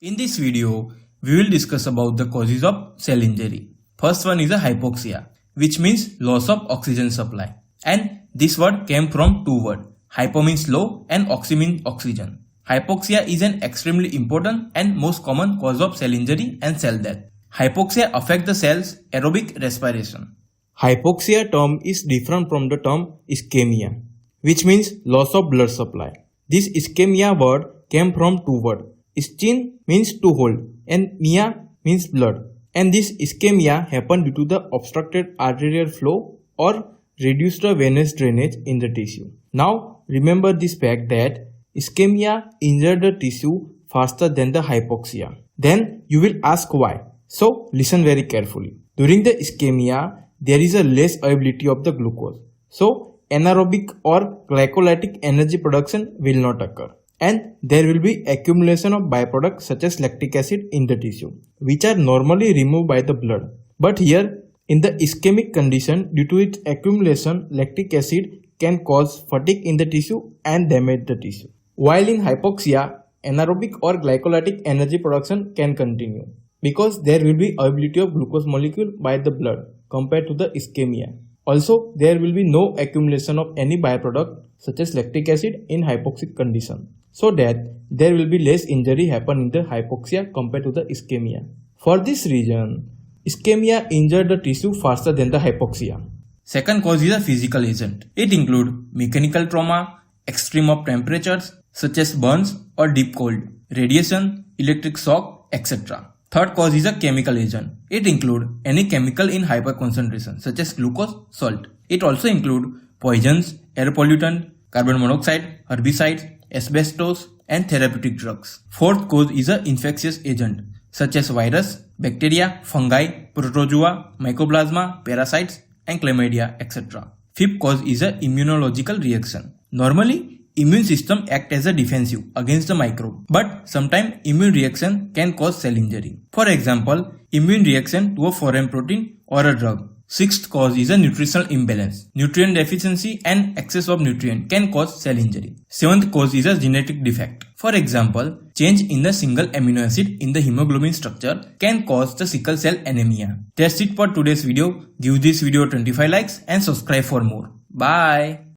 In this video, we will discuss about the causes of cell injury. First one is a hypoxia, which means loss of oxygen supply. And this word came from two words. Hypo means low and oxy means oxygen. Hypoxia is an extremely important and most common cause of cell injury and cell death. Hypoxia affects the cell's aerobic respiration. Hypoxia term is different from the term ischemia, which means loss of blood supply. This ischemia word came from two words. Ischin means to hold and mia means blood. And this ischemia happened due to the obstructed arterial flow or reduced venous drainage in the tissue. Now remember this fact that ischemia injured the tissue faster than the hypoxia. Then you will ask why. So listen very carefully. During the ischemia, there is a less availability of the glucose. So anaerobic or glycolytic energy production will not occur. And there will be accumulation of byproducts such as lactic acid in the tissue, which are normally removed by the blood. But here, in the ischemic condition, due to its accumulation, lactic acid can cause fatigue in the tissue and damage the tissue. While in hypoxia, anaerobic or glycolytic energy production can continue because there will be availability of glucose molecule by the blood compared to the ischemia. Also, there will be no accumulation of any byproduct such as lactic acid in hypoxic condition, so that there will be less injury happen in the hypoxia compared to the ischemia. For this reason, ischemia injured the tissue faster than the hypoxia. Second cause is a physical agent. It includes mechanical trauma, extreme of temperatures such as burns or deep cold, radiation, electric shock, etc. Third cause is a chemical agent. It includes any chemical in hyper concentration such as glucose, salt. It also includes poisons, air pollutant, carbon monoxide, herbicides, asbestos, and therapeutic drugs. Fourth cause is an infectious agent such as virus, bacteria, fungi, protozoa, mycoplasma, parasites, and chlamydia, etc. Fifth cause is an immunological reaction. Normally, immune system act as a defensive against the microbe, but sometimes immune reaction can cause cell injury. For example, immune reaction to a foreign protein or a drug. Sixth cause is a nutritional imbalance. Nutrient deficiency and excess of nutrient can cause cell injury. Seventh cause is a genetic defect. For example, change in the single amino acid in the hemoglobin structure can cause the sickle cell anemia. That's it for today's video. Give this video 25 likes and subscribe for more. Bye.